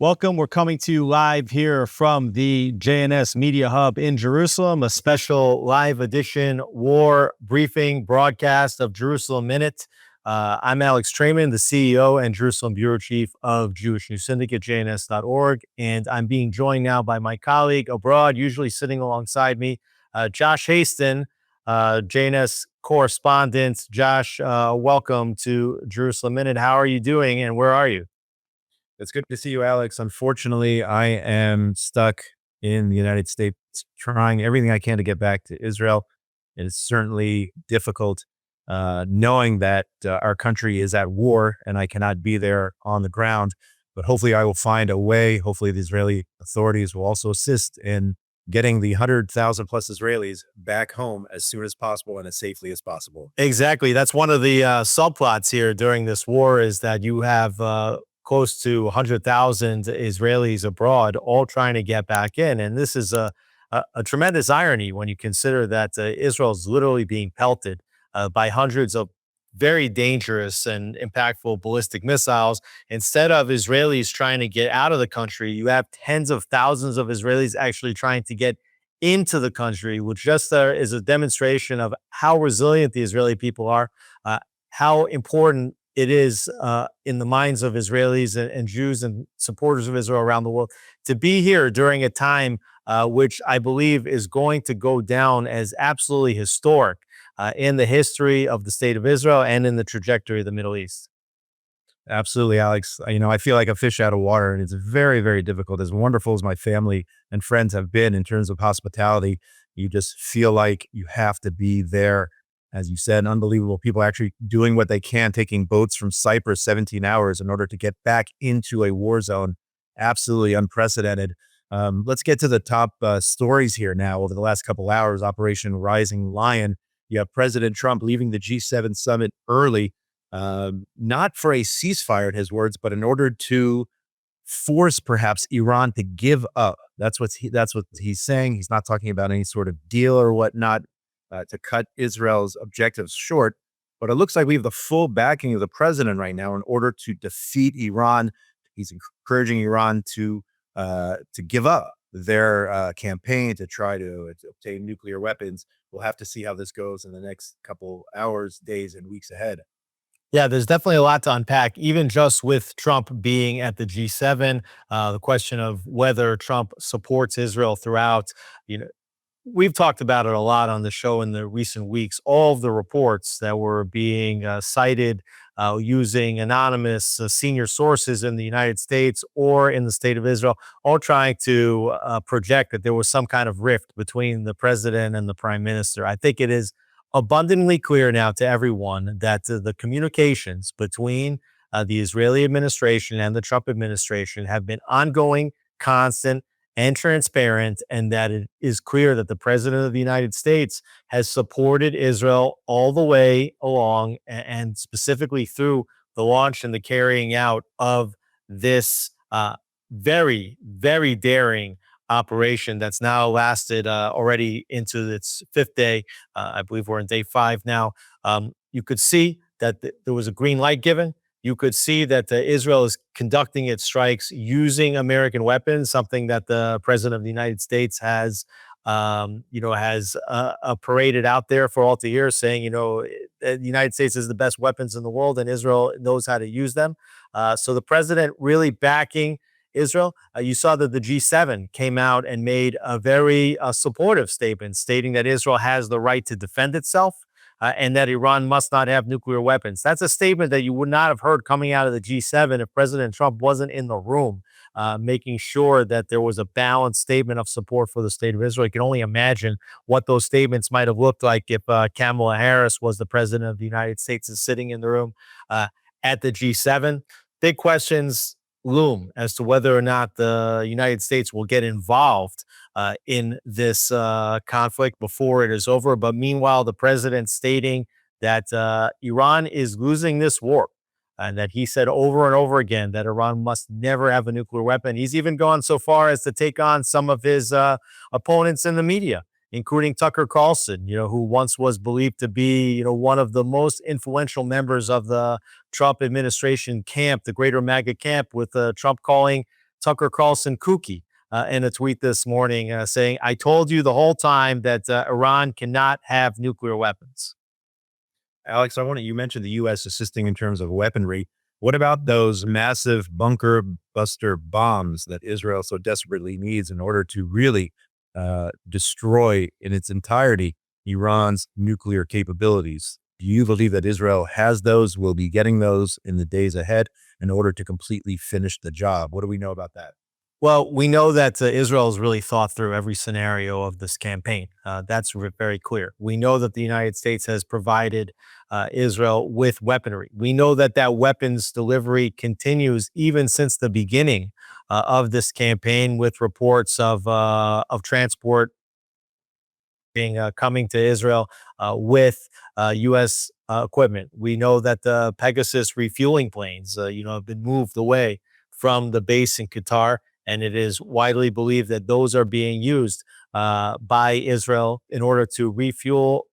Welcome. We're coming to you live here from the JNS Media Hub in Jerusalem, a special live edition war briefing broadcast of Jerusalem Minute. I'm Alex Traiman, the CEO and Jerusalem Bureau Chief of Jewish News Syndicate, JNS.org, and I'm being joined now by my colleague abroad, usually sitting alongside me, Josh Hasten, JNS correspondent. Josh, welcome to Jerusalem Minute. How are you doing and where are you? It's good to see you, Alex. Unfortunately, I am stuck in the United States trying everything I can to get back to Israel. It is certainly difficult knowing that our country is at war and I cannot be there on the ground. But hopefully, I will find a way. Hopefully, the Israeli authorities will also assist in getting the 100,000 plus Israelis back home as soon as possible and as safely as possible. Exactly. That's one of the subplots here during this war is that you have close to 100,000 Israelis abroad, all trying to get back in. And this is a tremendous irony when you consider that Israel is literally being pelted by hundreds of very dangerous and impactful ballistic missiles. Instead of Israelis trying to get out of the country, you have tens of thousands of Israelis actually trying to get into the country, which just is a demonstration of how resilient the Israeli people are, how important it is in the minds of Israelis and Jews and supporters of Israel around the world to be here during a time which I believe is going to go down as absolutely historic in the history of the state of Israel and in the trajectory of the Middle East. Absolutely, Alex. I feel like a fish out of water, and it's very, very difficult. As wonderful as my family and friends have been in terms of hospitality, you just feel like you have to be there. As you said, unbelievable people actually doing what they can, taking boats from Cyprus 17 hours in order to get back into a war zone. Absolutely unprecedented. Let's get to the top stories here now. Over the last couple hours, Operation Rising Lion, you have President Trump leaving the G7 summit early, not for a ceasefire, in his words, but in order to force perhaps Iran to give up. That's what he's saying. He's not talking about any sort of deal or whatnot to cut Israel's objectives short. But it looks like we have the full backing of the president right now in order to defeat Iran. He's encouraging Iran to give up their campaign to try to obtain nuclear weapons. We'll have to see how this goes in the next couple hours, days, and weeks ahead. Yeah, there's definitely a lot to unpack, even just with Trump being at the G7. The question of whether Trump supports Israel throughout, you know, we've talked about it a lot on the show in the recent weeks. All of the reports that were being cited using anonymous senior sources in the United States or in the state of Israel, all trying to project that there was some kind of rift between the president and the prime minister. I think it is abundantly clear now to everyone that the communications between the Israeli administration and the Trump administration have been ongoing, constant, and transparent, and that it is clear that the president of the United States has supported Israel all the way along and specifically through the launch and the carrying out of this very, very daring operation that's now lasted already into its fifth day. I believe we're in day 5 now. You could see that there was a green light given. You could see that Israel is conducting its strikes using American weapons, something that the president of the United States has, paraded out there for all to hear, saying, the United States has the best weapons in the world, and Israel knows how to use them. So the president really backing Israel. You saw that the G7 came out and made a very supportive statement, stating that Israel has the right to defend itself and that Iran must not have nuclear weapons. That's a statement that you would not have heard coming out of the G7 if President Trump wasn't in the room, making sure that there was a balanced statement of support for the state of Israel. You can only imagine what those statements might have looked like if Kamala Harris was the president of the United States and sitting in the room at the G7. Big questions loom as to whether or not the United States will get involved in this conflict before it is over. But meanwhile, the president stating that Iran is losing this war and that he said over and over again that Iran must never have a nuclear weapon. He's even gone so far as to take on some of his opponents in the media, including Tucker Carlson, who once was believed to be, one of the most influential members of the Trump administration camp, the greater MAGA camp, with Trump calling Tucker Carlson kooky in a tweet this morning saying, I told you the whole time that Iran cannot have nuclear weapons. Alex, you mentioned the U.S. assisting in terms of weaponry. What about those massive bunker buster bombs that Israel so desperately needs in order to really destroy in its entirety Iran's nuclear capabilities? Do you believe that Israel has those, will be getting those in the days ahead in order to completely finish the job? What do we know about that? Well, we know that Israel has really thought through every scenario of this campaign. That's very clear. We know that the United States has provided Israel with weaponry. We know that that weapons delivery continues even since the beginning of this campaign, with reports of transport being coming to Israel with U.S. Equipment. We know that the Pegasus refueling planes, have been moved away from the base in Qatar, and it is widely believed that those are being used by Israel in order to refuel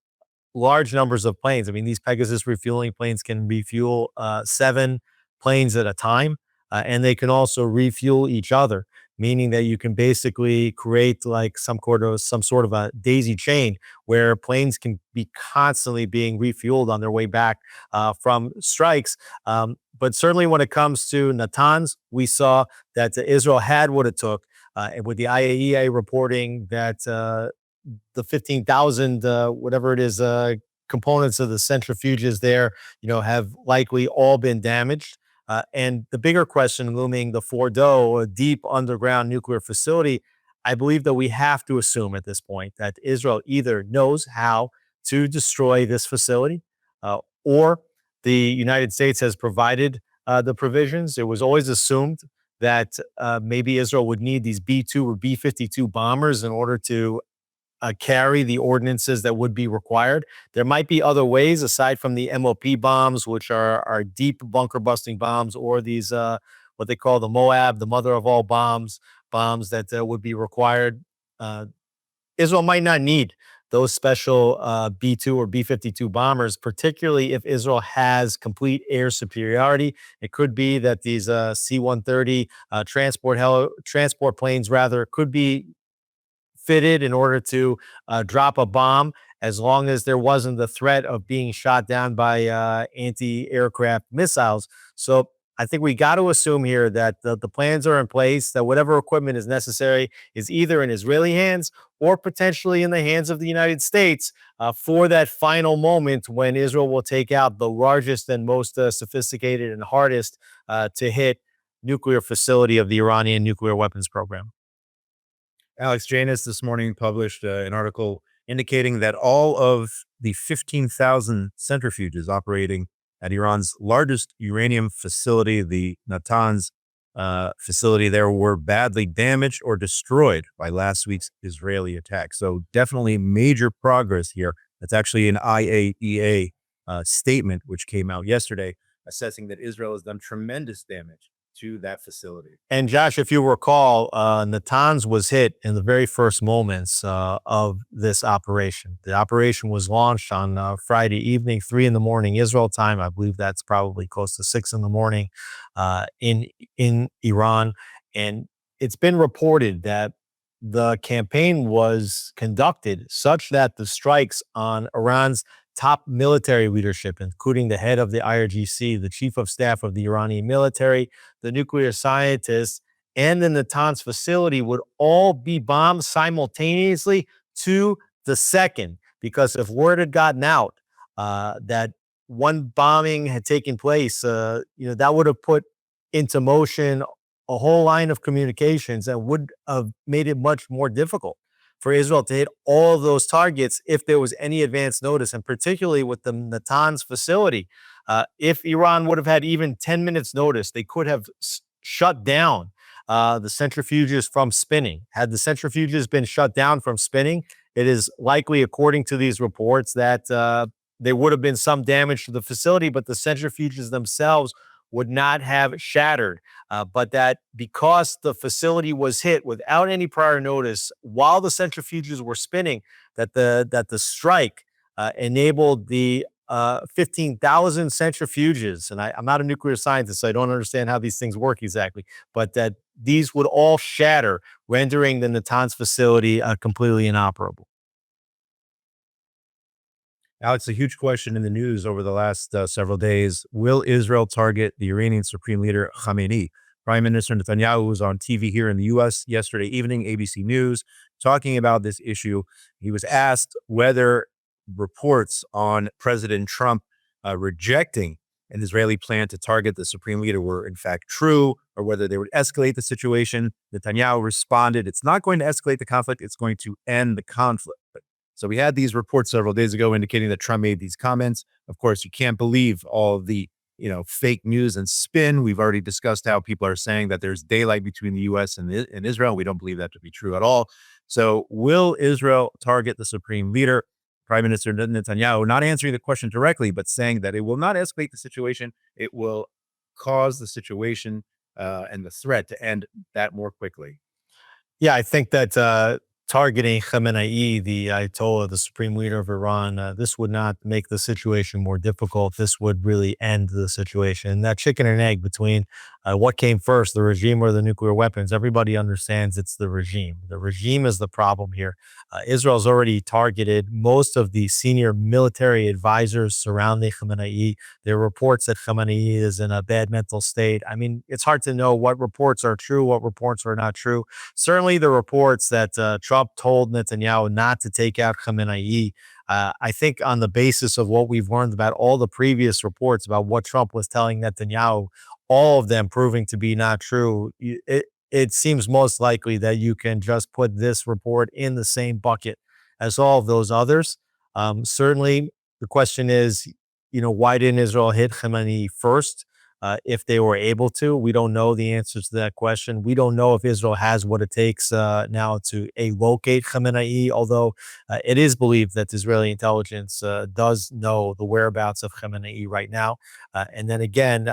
large numbers of planes. I mean, these Pegasus refueling planes can refuel 7 planes at a time, and they can also refuel each other, meaning that you can basically create like some sort of a daisy chain where planes can be constantly being refueled on their way back from strikes. But certainly, when it comes to Natanz, we saw that Israel had what it took. And with the IAEA reporting that the 15,000, whatever it is, components of the centrifuges there, have likely all been damaged. And the bigger question looming, the Fordo, a deep underground nuclear facility, I believe that we have to assume at this point that Israel either knows how to destroy this facility, or the United States has provided the provisions. It was always assumed that maybe Israel would need these B-2 or B-52 bombers in order to carry the ordinances that would be required. There might be other ways aside from the MOP bombs, which are deep bunker busting bombs, or these what they call the Moab, the mother of all bombs that would be required. Uh, Israel might not need those special B-2 or B-52 bombers, particularly if Israel has complete air superiority. It could be that these C-130 transport planes, rather, could be fitted in order to drop a bomb, as long as there wasn't the threat of being shot down by anti-aircraft missiles. So I think we got to assume here that the plans are in place, that whatever equipment is necessary is either in Israeli hands or potentially in the hands of the United States for that final moment when Israel will take out the largest and most sophisticated and hardest to hit nuclear facility of the Iranian nuclear weapons program. Alex, JNS this morning published an article indicating that all of the 15,000 centrifuges operating at Iran's largest uranium facility, the Natanz facility there, were badly damaged or destroyed by last week's Israeli attack. So definitely major progress here. That's actually an IAEA statement which came out yesterday, assessing that Israel has done tremendous damage to that facility. And Josh, if you recall, Natanz was hit in the very first moments of this operation. The operation was launched on Friday evening, 3 in the morning, Israel time. I believe that's probably close to 6 in the morning in Iran. And it's been reported that the campaign was conducted such that the strikes on Iran's top military leadership, including the head of the IRGC, the chief of staff of the Iranian military, the nuclear scientists, and the Natanz facility, would all be bombed simultaneously to the second. Because if word had gotten out that one bombing had taken place, that would have put into motion a whole line of communications and would have made it much more difficult for Israel to hit all of those targets if there was any advance notice, and particularly with the Natanz facility. If Iran would have had even 10 minutes notice, they could have shut down the centrifuges from spinning. Had the centrifuges been shut down from spinning, it is likely, according to these reports, that there would have been some damage to the facility, but the centrifuges themselves would not have shattered. But that because the facility was hit without any prior notice while the centrifuges were spinning, that the strike enabled the 15,000 centrifuges. And I'm not a nuclear scientist, so I don't understand how these things work exactly, but that these would all shatter, rendering the Natanz facility completely inoperable. Alex, a huge question in the news over the last several days. Will Israel target the Iranian Supreme Leader Khamenei? Prime Minister Netanyahu was on TV here in the U.S. yesterday evening, ABC News, talking about this issue. He was asked whether reports on President Trump rejecting an Israeli plan to target the Supreme Leader were in fact true, or whether they would escalate the situation. Netanyahu responded, "It's not going to escalate the conflict, it's going to end the conflict." So we had these reports several days ago indicating that Trump made these comments. Of course, you can't believe all of the fake news and spin. We've already discussed how people are saying that there's daylight between the U.S. and Israel. We don't believe that to be true at all. So will Israel target the supreme leader? Prime Minister Netanyahu not answering the question directly, but saying that it will not escalate the situation. It will cause the situation and the threat to end that more quickly. Yeah, I think that targeting Khamenei, the Ayatollah, the supreme leader of Iran, this would not make the situation more difficult. This would really end the situation. That chicken and egg between what came first, the regime or the nuclear weapons, everybody understands it's the regime. The regime is the problem here. Israel's already targeted most of the senior military advisors surrounding Khamenei. There are reports that Khamenei is in a bad mental state. I mean, it's hard to know what reports are true, what reports are not true. Certainly, the reports that Trump told Netanyahu not to take out Khamenei. I think on the basis of what we've learned about all the previous reports about what Trump was telling Netanyahu, all of them proving to be not true, it seems most likely that you can just put this report in the same bucket as all of those others. Certainly, the question is, why didn't Israel hit Khamenei first? If they were able to. We don't know the answers to that question. We don't know if Israel has what it takes now to locate Khamenei, although it is believed that Israeli intelligence does know the whereabouts of Khamenei right now. And then again,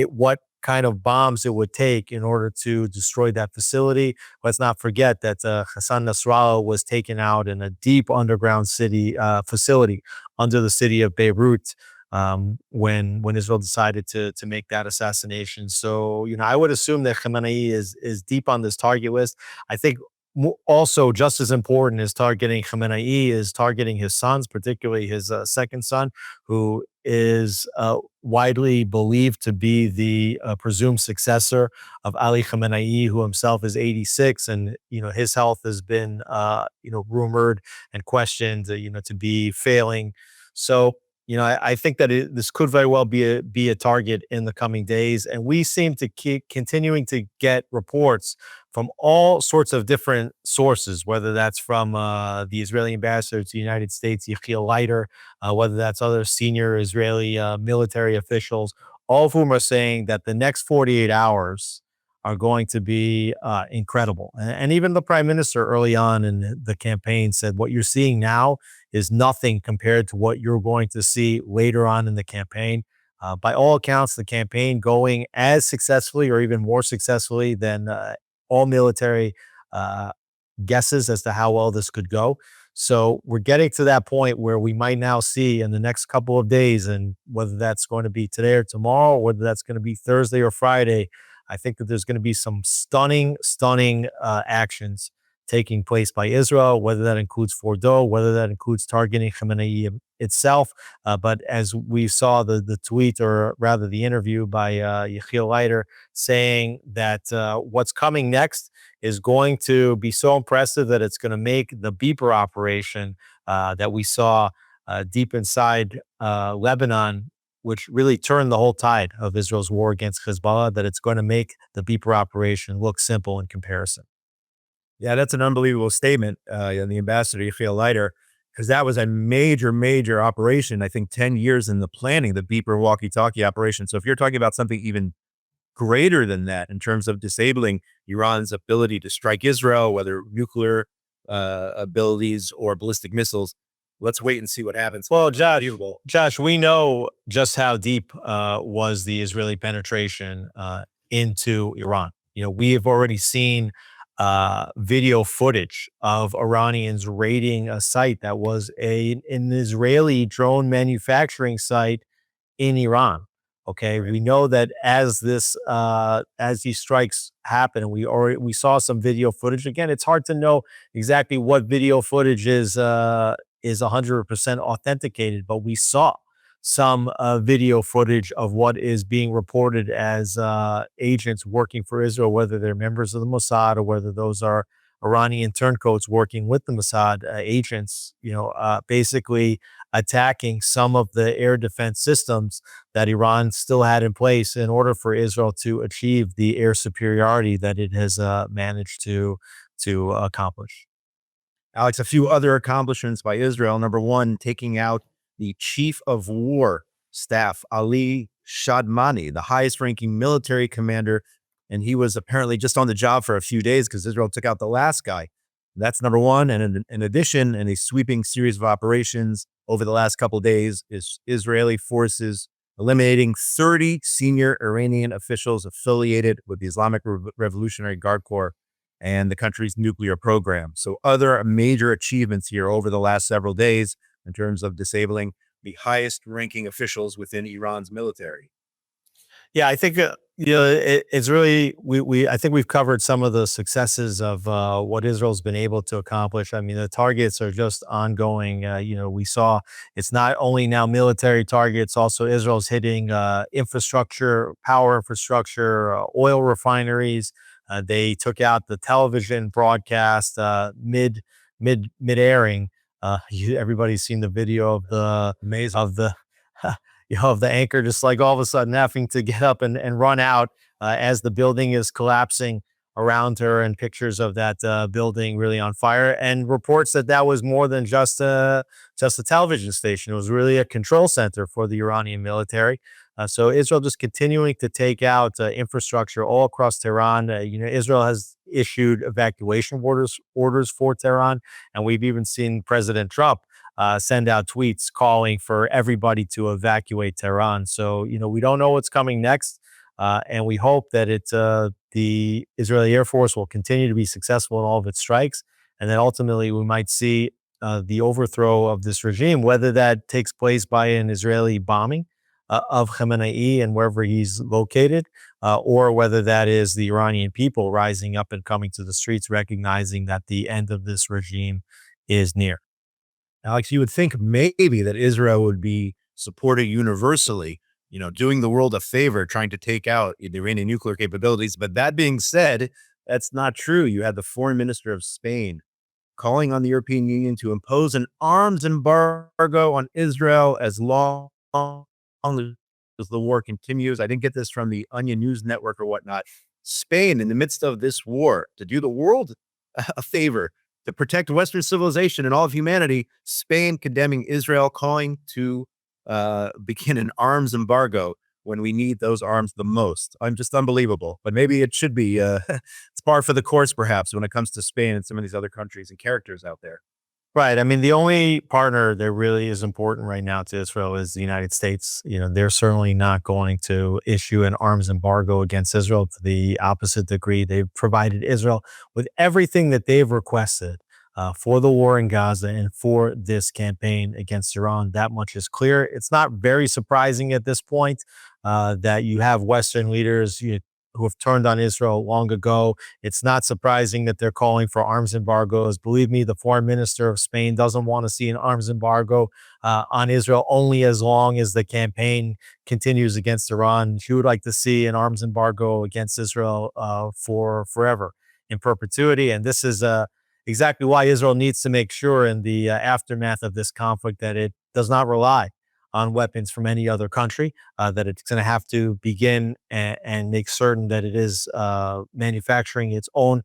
what kind of bombs it would take in order to destroy that facility. Let's not forget that Hassan Nasrallah was taken out in a deep underground city facility under the city of Beirut when Israel decided to make that assassination. So I would assume that Khamenei is deep on this target list. I think also just as important as targeting Khamenei is targeting his sons, particularly his second son, who is widely believed to be the presumed successor of Ali Khamenei, who himself is 86, and his health has been rumored and questioned, to be failing. So I think that this could very well be a target in the coming days, and we seem to keep continuing to get reports from all sorts of different sources, whether that's from the Israeli ambassador to the United States, Yechiel Leiter, whether that's other senior Israeli military officials, all of whom are saying that the next 48 hours are going to be incredible. And even the prime minister early on in the campaign said, what you're seeing now is nothing compared to what you're going to see later on in the campaign. By all accounts, the campaign going as successfully or even more successfully than all military guesses as to how well this could go. So we're getting to that point where we might now see in the next couple of days, and whether that's going to be today or tomorrow, or whether that's going to be Thursday or Friday, I think that there's going to be some stunning actions taking place by Israel, whether that includes Fordo, whether that includes targeting Khamenei itself. But as we saw the tweet, or rather the interview by Yechiel Leiter, saying that what's coming next is going to be so impressive that it's going to make the beeper operation that we saw deep inside Lebanon, which really turned the whole tide of Israel's war against Hezbollah, that it's going to make the beeper operation look simple in comparison. Yeah, that's an unbelievable statement. And the ambassador, Yechiel Leiter, because that was a major, major operation. I think 10 years in the planning, the beeper walkie-talkie operation. So if you're talking about something even greater than that in terms of disabling Iran's ability to strike Israel, whether nuclear abilities or ballistic missiles, let's wait and see what happens. Well, Josh, we know just how deep was the Israeli penetration into Iran. We have already seen video footage of Iranians raiding a site that was an Israeli drone manufacturing site in Iran. Okay, Right. we know that as these strikes happen, and we saw some video footage. Again, it's hard to know exactly what video footage is 100% authenticated, but we saw some video footage of what is being reported as agents working for Israel, whether they're members of the Mossad or whether those are Iranian turncoats working with the Mossad agents. Basically attacking some of the air defense systems that Iran still had in place in order for Israel to achieve the air superiority that it has managed to accomplish. Alex, a few other accomplishments by Israel. Number one, taking out the chief of war staff, Ali Shadmani, the highest ranking military commander. And he was apparently just on the job for a few days because Israel took out the last guy. That's number one. And in addition, in a sweeping series of operations over the last couple of days, is Israeli forces eliminating 30 senior Iranian officials affiliated with the Islamic Revolutionary Guard Corps and the country's nuclear program. So other major achievements here over the last several days in terms of disabling the highest ranking officials within Iran's military. Yeah, I think it's really we I think we've covered some of the successes of what Israel's been able to accomplish. I mean, the targets are just ongoing. We saw it's not only now military targets, also Israel's hitting infrastructure, power infrastructure, oil refineries. They took out the television broadcast mid airing. Everybody's seen the video of the Amazing. of the of the anchor just like all of a sudden having to get up and run out as the building is collapsing around her, and pictures of that building really on fire, and reports that that was more than just a television station. It was really a control center for the Iranian military. So Israel just continuing to take out infrastructure all across Tehran. Israel has issued evacuation orders for Tehran, and we've even seen President Trump send out tweets calling for everybody to evacuate Tehran. So, we don't know what's coming next. And we hope that the Israeli Air Force will continue to be successful in all of its strikes. And then ultimately we might see the overthrow of this regime, whether that takes place by an Israeli bombing of Khamenei and wherever he's located, or whether that is the Iranian people rising up and coming to the streets, recognizing that the end of this regime is near. Alex, you would think maybe that Israel would be supported universally, doing the world a favor, trying to take out the Iranian nuclear capabilities. But that being said, that's not true. You had the foreign minister of Spain calling on the European Union to impose an arms embargo on Israel as long as the war continues. I didn't get this from the Onion News Network or whatnot. Spain, in the midst of this war, to do the world a favor, to protect Western civilization and all of humanity, Spain condemning Israel, calling to begin an arms embargo when we need those arms the most. I'm just unbelievable. But maybe it should be, it's par for the course, perhaps, when it comes to Spain and some of these other countries and characters out there. Right. I mean, the only partner that really is important right now to Israel is the United States. They're certainly not going to issue an arms embargo against Israel. To the opposite degree, they've provided Israel with everything that they've requested for the war in Gaza and for this campaign against Iran. That much is clear. It's not very surprising at this point that you have Western leaders who have turned on Israel long ago. It's not surprising that they're calling for arms embargoes. Believe me, the foreign minister of Spain doesn't want to see an arms embargo on Israel only as long as the campaign continues against Iran. She would like to see an arms embargo against Israel for forever, in perpetuity. And this is exactly why Israel needs to make sure in the aftermath of this conflict that it does not rely on weapons from any other country, that it's going to have to begin and make certain that it is manufacturing its own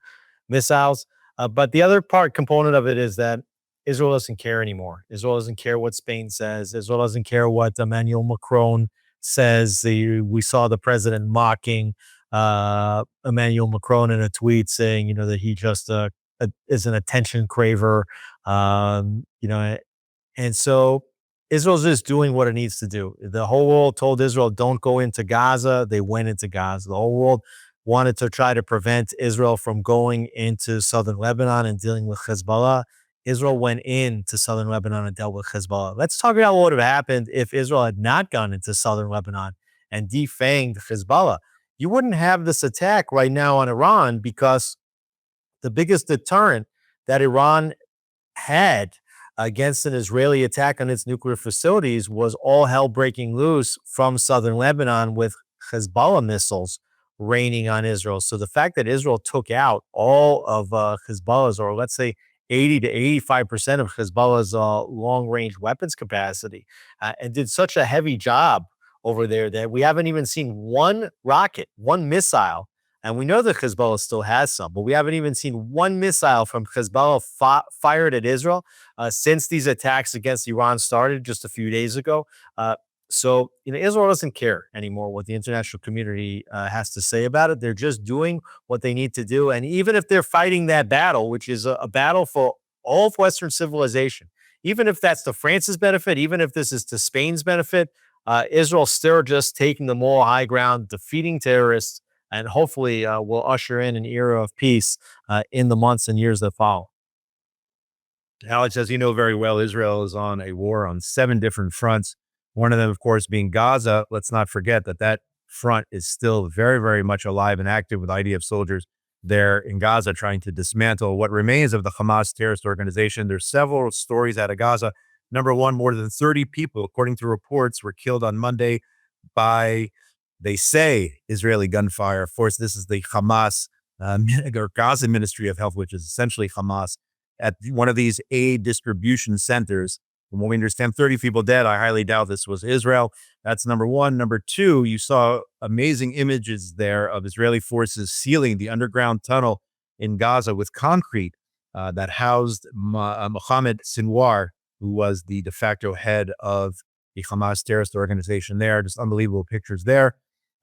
missiles. But the other component of it is that Israel doesn't care anymore. Israel doesn't care what Spain says. Israel doesn't care what Emmanuel Macron says. We saw the president mocking Emmanuel Macron in a tweet saying, that he just is an attention craver. And so Israel's just doing what it needs to do. The whole world told Israel, don't go into Gaza. They went into Gaza. The whole world wanted to try to prevent Israel from going into southern Lebanon and dealing with Hezbollah. Israel went into southern Lebanon and dealt with Hezbollah. Let's talk about what would have happened if Israel had not gone into southern Lebanon and defanged Hezbollah. You wouldn't have this attack right now on Iran, because the biggest deterrent that Iran had against an Israeli attack on its nuclear facilities was all hell breaking loose from southern Lebanon with Hezbollah missiles raining on Israel. So the fact that Israel took out all of Hezbollah's, or let's say 80 to 85% of Hezbollah's long range weapons capacity, and did such a heavy job over there that we haven't even seen one rocket, one missile. And we know that Hezbollah still has some, but we haven't even seen one missile from Hezbollah fired at Israel since these attacks against Iran started just a few days ago. So, Israel doesn't care anymore what the international community has to say about it. They're just doing what they need to do. And even if they're fighting that battle, which is a battle for all of Western civilization, even if that's to France's benefit, even if this is to Spain's benefit, Israel's still just taking the moral high ground, defeating terrorists, and hopefully will usher in an era of peace in the months and years that follow. Alex, as you know very well, Israel is on a war on 7 different fronts. One of them, of course, being Gaza. Let's not forget that that front is still very, very much alive and active, with IDF soldiers there in Gaza trying to dismantle what remains of the Hamas terrorist organization. There's several stories out of Gaza. Number one, more than 30 people, according to reports, were killed on Monday by, they say, Israeli gunfire. Of course, this is the Hamas or Gaza Ministry of Health, which is essentially Hamas, at one of these aid distribution centers. From what we understand, 30 people dead. I highly doubt this was Israel. That's number one. Number two, you saw amazing images there of Israeli forces sealing the underground tunnel in Gaza with concrete that housed Mohammed Sinwar, who was the de facto head of the Hamas terrorist organization there. Just unbelievable pictures there.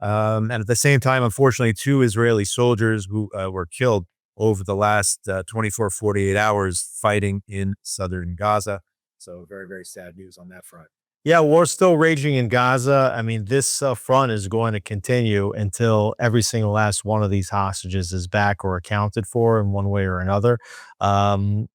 And at the same time, unfortunately, 2 Israeli soldiers who were killed over the last 24, 48 hours fighting in southern Gaza. So very, very sad news on that front. Yeah, war's still raging in Gaza. I mean, this front is going to continue until every single last one of these hostages is back or accounted for in one way or another. Um,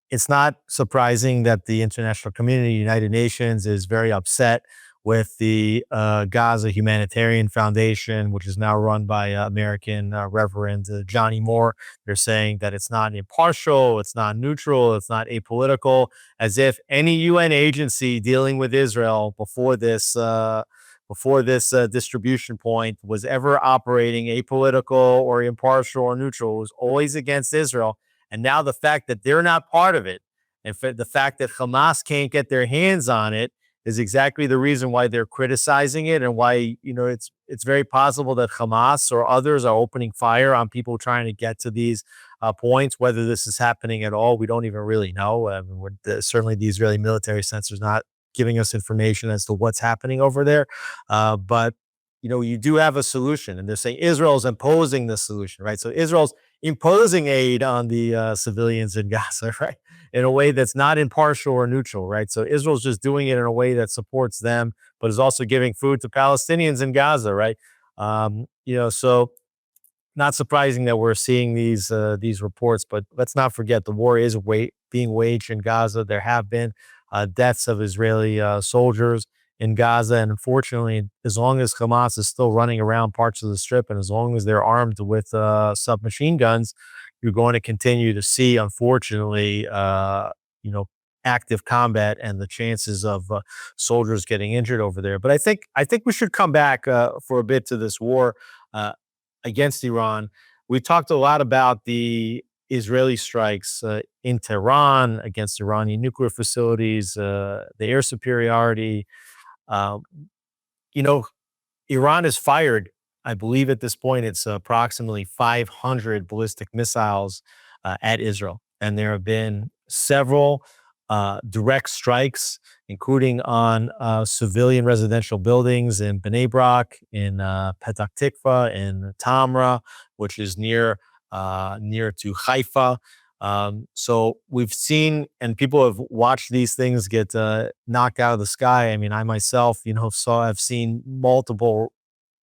it's not surprising that the international community, United Nations, is very upset with the Gaza Humanitarian Foundation, which is now run by American Reverend Johnny Moore. They're saying that it's not impartial, it's not neutral, it's not apolitical, as if any UN agency dealing with Israel before this distribution point was ever operating apolitical or impartial or neutral. It was always against Israel. And now the fact that they're not part of it, and the fact that Hamas can't get their hands on it, is exactly the reason why they're criticizing it, and why it's very possible that Hamas or others are opening fire on people trying to get to these points. Whether this is happening at all, we don't even really know. Certainly, the Israeli military censor is not giving us information as to what's happening over there. But you do have a solution, and they're saying Israel's imposing the solution, right? So Israel's imposing aid on the civilians in Gaza, right, in a way that's not impartial or neutral, right? So Israel's just doing it in a way that supports them, but is also giving food to Palestinians in Gaza, right? So not surprising that we're seeing these reports, but let's not forget the war is being waged in Gaza. There have been deaths of Israeli soldiers in Gaza, and unfortunately, as long as Hamas is still running around parts of the Strip, and as long as they're armed with submachine guns, you're going to continue to see, unfortunately, active combat and the chances of soldiers getting injured over there. But I think we should come back for a bit to this war uh, against Iran. We talked a lot about the Israeli strikes in Tehran against Iranian nuclear facilities, the air superiority. Um, you know, Iran has fired, I believe at this point, it's approximately 500 ballistic missiles at Israel. And there have been several direct strikes, including on civilian residential buildings in Bnei Brak, in Petah Tikva, in Tamra, which is near to Haifa. So we've seen, and people have watched these things get knocked out of the sky. I mean, I myself, have seen multiple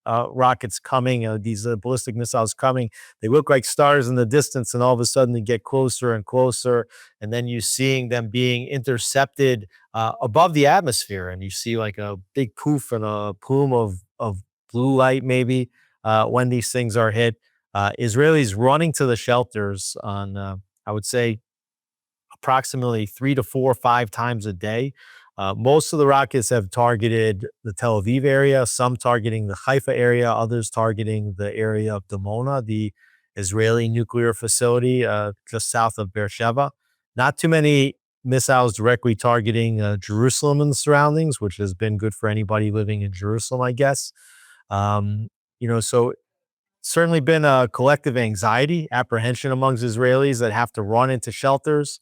rockets coming, these ballistic missiles coming. They look like stars in the distance, and all of a sudden they get closer and closer, and then you seeing them being intercepted above the atmosphere, and you see like a big poof and a plume of blue light maybe when these things are hit. Israelis running to the shelters on, I would say, approximately 3 to 4 or 5 times a day. Most of the rockets have targeted the Tel Aviv area, some targeting the Haifa area, others targeting the area of Dimona, the Israeli nuclear facility just south of Beersheba. Not too many missiles directly targeting Jerusalem and the surroundings, which has been good for anybody living in Jerusalem, I guess. Um, so certainly been a collective anxiety, apprehension amongst Israelis that have to run into shelters.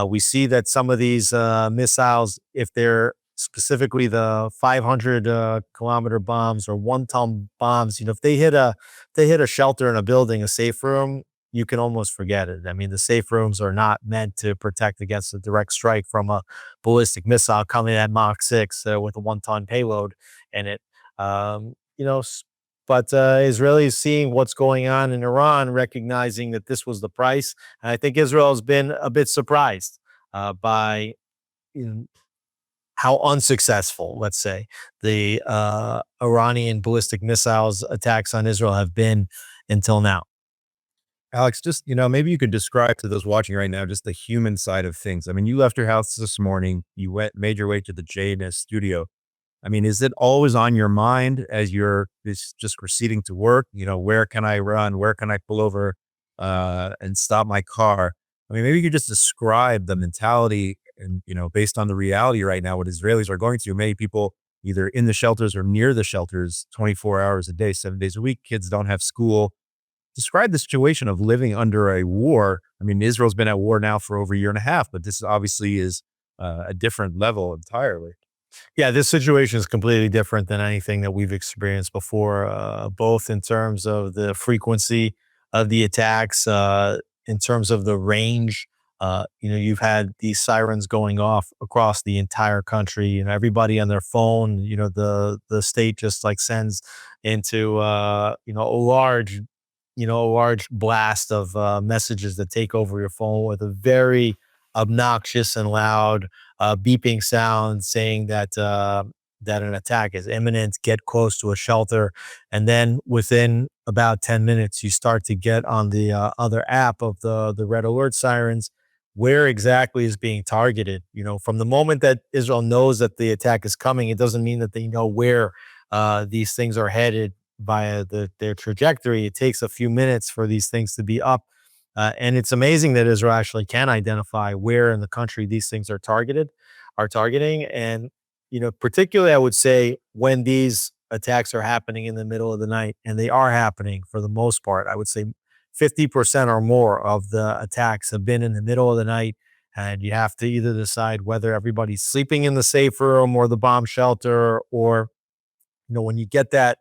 We see that some of these missiles, if they're specifically the 500 kilometer bombs or 1 ton bombs, if they hit a shelter in a building, a safe room, you can almost forget it. I mean, the safe rooms are not meant to protect against a direct strike from a ballistic missile coming at Mach 6 with a 1 ton payload in it. Um, you know, but Israelis seeing what's going on in Iran, recognizing that this was the price. And I think Israel has been a bit surprised by you know, how unsuccessful, let's say, the Iranian ballistic missiles attacks on Israel have been until now. Alex, just, maybe you could describe to those watching right now just the human side of things. I mean, you left your house this morning, made your way to the JNS studio. I mean, is it always on your mind as you're just proceeding to work? Where can I run? Where can I pull over and stop my car? I mean, maybe you could just describe the mentality and, based on the reality right now, what Israelis are going through. Many people either in the shelters or near the shelters 24 hours a day, 7 days a week. Kids don't have school. Describe the situation of living under a war. I mean, Israel's been at war now for over a year and a half, but this obviously is a different level entirely. Yeah, this situation is completely different than anything that we've experienced before, both in terms of the frequency of the attacks, in terms of the range. You've had these sirens going off across the entire country. Everybody on their phone. The state just like sends into a large blast of messages that take over your phone with a very obnoxious and loud beeping sound saying that an attack is imminent. Get close to a shelter, and then within about 10 minutes, you start to get on the other app of the red alert sirens where exactly is being targeted. From the moment that Israel knows that the attack is coming, it doesn't mean that they know where these things are headed via their trajectory. It takes a few minutes for these things to be up. And it's amazing that Israel actually can identify where in the country these things are targeting. And, particularly, I would say when these attacks are happening in the middle of the night, and they are happening for the most part, I would say 50% or more of the attacks have been in the middle of the night. And you have to either decide whether everybody's sleeping in the safe room or the bomb shelter, or when you get that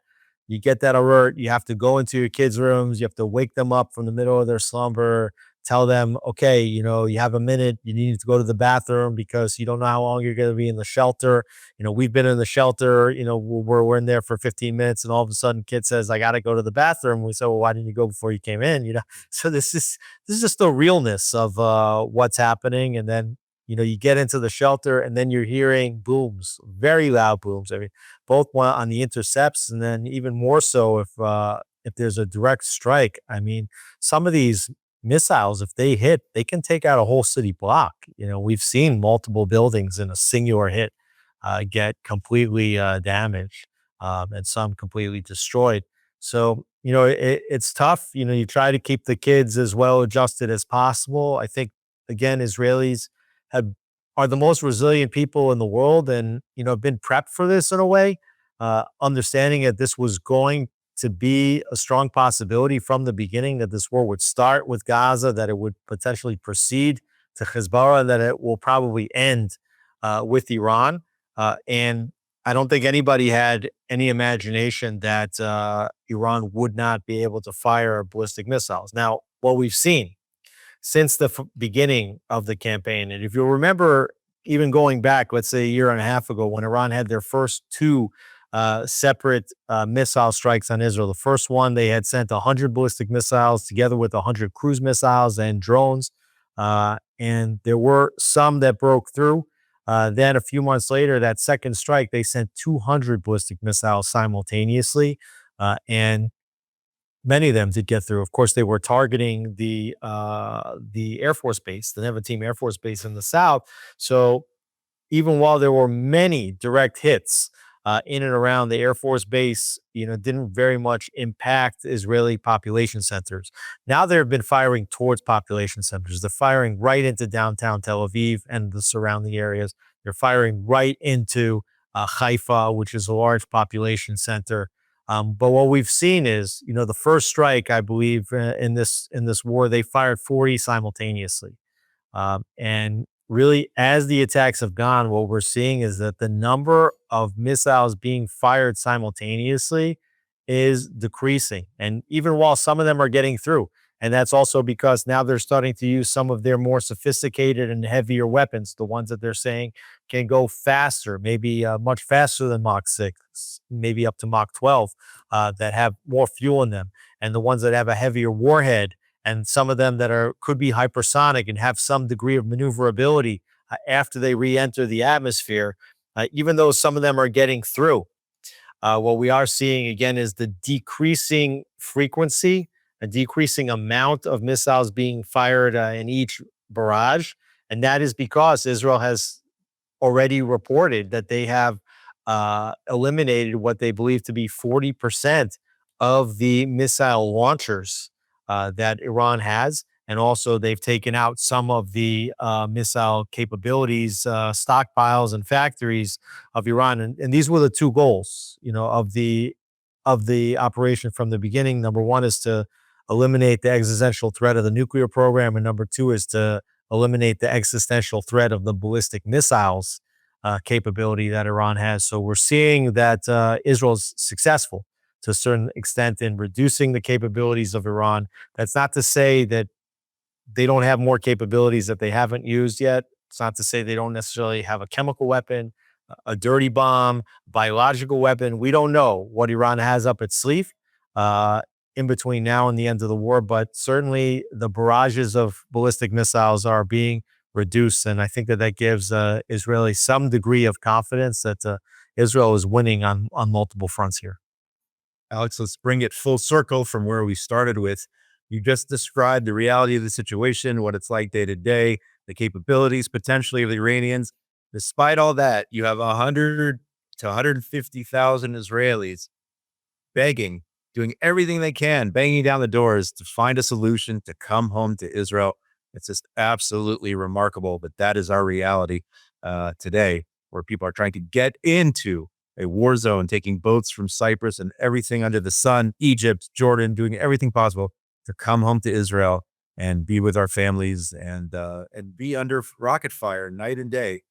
alert, you have to go into your kids' rooms, you have to wake them up from the middle of their slumber, tell them, okay, you have a minute, you need to go to the bathroom because you don't know how long you're going to be in the shelter. We've been in the shelter, we're in there for 15 minutes, and all of a sudden kid says, I got to go to the bathroom. We say, well, why didn't you go before you came in? So this is just the realness of what's happening. And then you get into the shelter, and then you're hearing booms, very loud booms. I mean, both one on the intercepts, and then even more so if there's a direct strike. I mean, some of these missiles, if they hit, they can take out a whole city block. We've seen multiple buildings in a singular hit get completely damaged, and some completely destroyed. So it's tough. You try to keep the kids as well adjusted as possible. I think, again, Israelis have are the most resilient people in the world, and have been prepped for this in a way, understanding that this was going to be a strong possibility from the beginning, that this war would start with Gaza, that it would potentially proceed to Hezbollah, and that it will probably end with Iran. And I don't think anybody had any imagination that Iran would not be able to fire ballistic missiles. Now, what we've seen since the beginning of the campaign. And if you'll remember, even going back, let's say a year and a half ago, when Iran had their first two separate missile strikes on Israel. The first one, they had sent 100 ballistic missiles together with 100 cruise missiles and drones. And there were some that broke through. Then a few months later, that second strike, they sent 200 ballistic missiles simultaneously. And many of them did get through. Of course, they were targeting the Air Force base, the Nevatim Air Force Base in the south. So even while there were many direct hits in and around the Air Force Base, didn't very much impact Israeli population centers. Now they've been firing towards population centers. They're firing right into downtown Tel Aviv and the surrounding areas. They're firing right into Haifa, which is a large population center. But what we've seen is, the first strike, I believe, in this war, they fired 40 simultaneously. And really, as the attacks have gone, what we're seeing is that the number of missiles being fired simultaneously is decreasing. And even while some of them are getting through, and that's also because now they're starting to use some of their more sophisticated and heavier weapons, the ones that they're saying can go faster, maybe much faster than Mach 6, maybe up to Mach 12, that have more fuel in them. And the ones that have a heavier warhead and some of them that could be hypersonic and have some degree of maneuverability after they re-enter the atmosphere, even though some of them are getting through. What we are seeing again is the decreasing frequency, a decreasing amount of missiles being fired in each barrage, and that is because Israel has already reported that they have eliminated what they believe to be 40% of the missile launchers that Iran has. And also, they've taken out some of the missile capabilities, stockpiles, and factories of Iran. And these were the two goals, of the operation from the beginning. Number one is to eliminate the existential threat of the nuclear program, and number two is to eliminate the existential threat of the ballistic missiles capability that Iran has. So we're seeing that Israel's successful to a certain extent in reducing the capabilities of Iran. That's not to say that they don't have more capabilities that they haven't used yet. It's not to say they don't necessarily have a chemical weapon, a dirty bomb, biological weapon. We don't know what Iran has up its sleeve uh, in between now and the end of the war, but certainly the barrages of ballistic missiles are being reduced. And I think that gives Israeli some degree of confidence that Israel is winning on multiple fronts here. Alex, let's bring it full circle from where we started with. You just described the reality of the situation, what it's like day to day, the capabilities potentially of the Iranians. Despite all that, you have 100 to 150,000 Israelis begging, doing everything they can, banging down the doors to find a solution to come home to Israel. It's just absolutely remarkable. But that is our reality today, where people are trying to get into a war zone, taking boats from Cyprus and everything under the sun, Egypt, Jordan, doing everything possible to come home to Israel and be with our families and be under rocket fire night and day,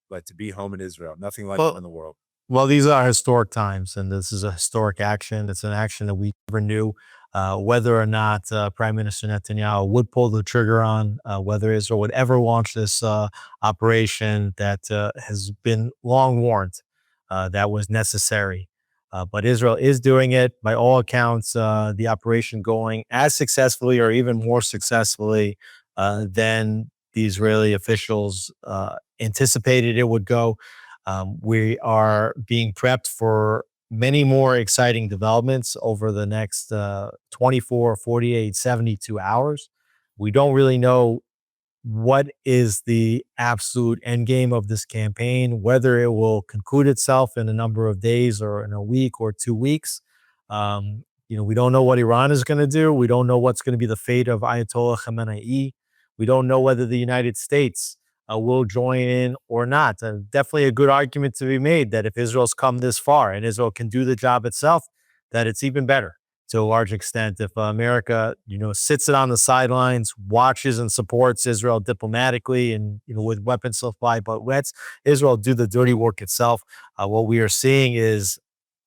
but to be home in Israel, nothing like it in the world. Well, these are historic times, and this is a historic action. It's an action that we never knew whether or not Prime Minister Netanyahu would pull the trigger on, whether Israel would ever launch this operation that has been long warned that was necessary. But Israel is doing it. By all accounts, the operation going as successfully or even more successfully than the Israeli officials anticipated it would go. We are being prepped for many more exciting developments over the next 24, 48, 72 hours. We don't really know what is the absolute end game of this campaign, whether it will conclude itself in a number of days or in a week or 2 weeks. We don't know what Iran is going to do. We don't know what's going to be the fate of Ayatollah Khamenei. We don't know whether the United States will join in or not. Definitely a good argument to be made that if Israel's come this far and Israel can do the job itself, that it's even better to a large extent. If America, sits it on the sidelines, watches and supports Israel diplomatically and, with weapon supply, but lets Israel do the dirty work itself, what we are seeing is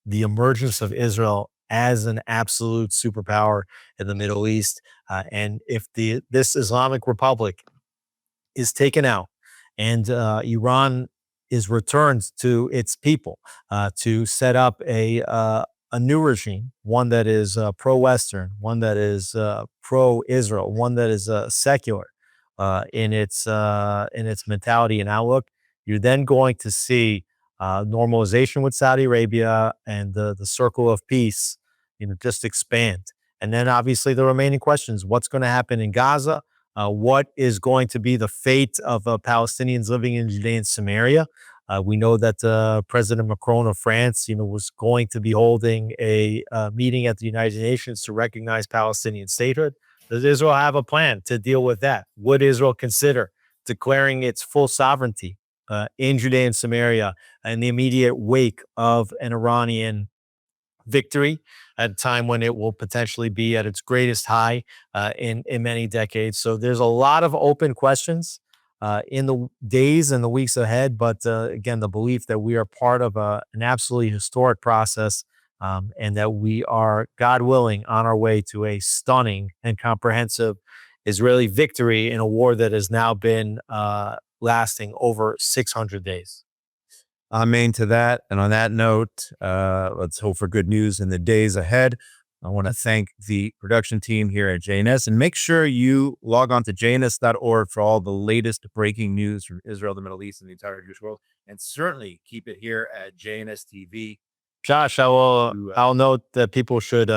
the emergence of Israel as an absolute superpower in the Middle East. And if this Islamic Republic is taken out and Iran is returned to its people, to set up a new regime, one that is pro-Western, one that is pro-Israel, one that is secular in its mentality and outlook. You're then going to see normalization with Saudi Arabia and the circle of peace, just expand. And then obviously the remaining questions: what's going to happen in Gaza? What is going to be the fate of Palestinians living in Judea and Samaria? We know that President Macron of France, was going to be holding a meeting at the United Nations to recognize Palestinian statehood. Does Israel have a plan to deal with that? Would Israel consider declaring its full sovereignty in Judea and Samaria in the immediate wake of an Iranian victory at a time when it will potentially be at its greatest high in many decades? So there's a lot of open questions in the days and the weeks ahead. But again, the belief that we are part of an absolutely historic process, and that we are, God willing, on our way to a stunning and comprehensive Israeli victory in a war that has now been lasting over 600 days. Amen to that. And on that note, let's hope for good news in the days ahead. I want to thank the production team here at JNS, and make sure you log on to jns.org for all the latest breaking news from Israel, the Middle East, and the entire Jewish world. And certainly keep it here at JNS TV. Josh, I'll note that people should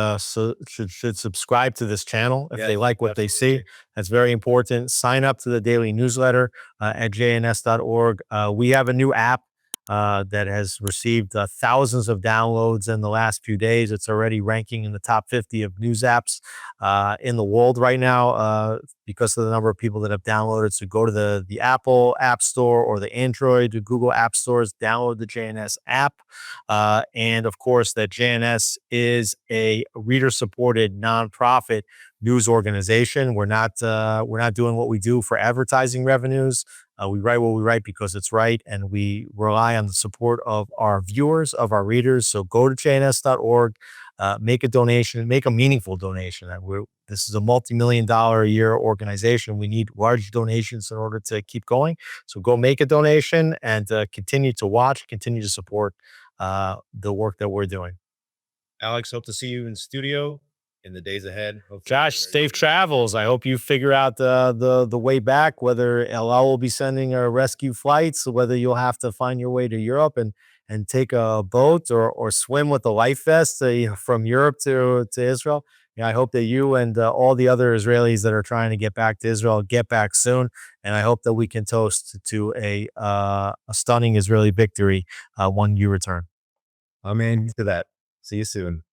subscribe to this channel if they like what they see. That's very important. Sign up to the daily newsletter at jns.org. We have a new app that has received thousands of downloads in the last few days. It's already ranking in the top 50 of news apps in the world right now, because of the number of people that have downloaded. So go to the Apple App Store or the Android or Google App Stores, download the JNS app. And of course, that JNS is a reader-supported nonprofit news organization. We're not doing what we do for advertising revenues. We write what we write because it's right, and we rely on the support of our viewers, of our readers. So go to jns.org, make a donation, make a meaningful donation. This is a multi-million-dollar a year organization. We need large donations in order to keep going. So go make a donation and continue to watch, continue to support the work that we're doing. Alex, hope to see you in studio in the days ahead. Josh, safe travels. I hope you figure out the way back, whether El Al will be sending rescue flights, whether you'll have to find your way to Europe and take a boat or swim with a life vest from Europe to Israel. I hope that you and all the other Israelis that are trying to get back to Israel get back soon. And I hope that we can toast to a stunning Israeli victory when you return. Amen to that. See you soon.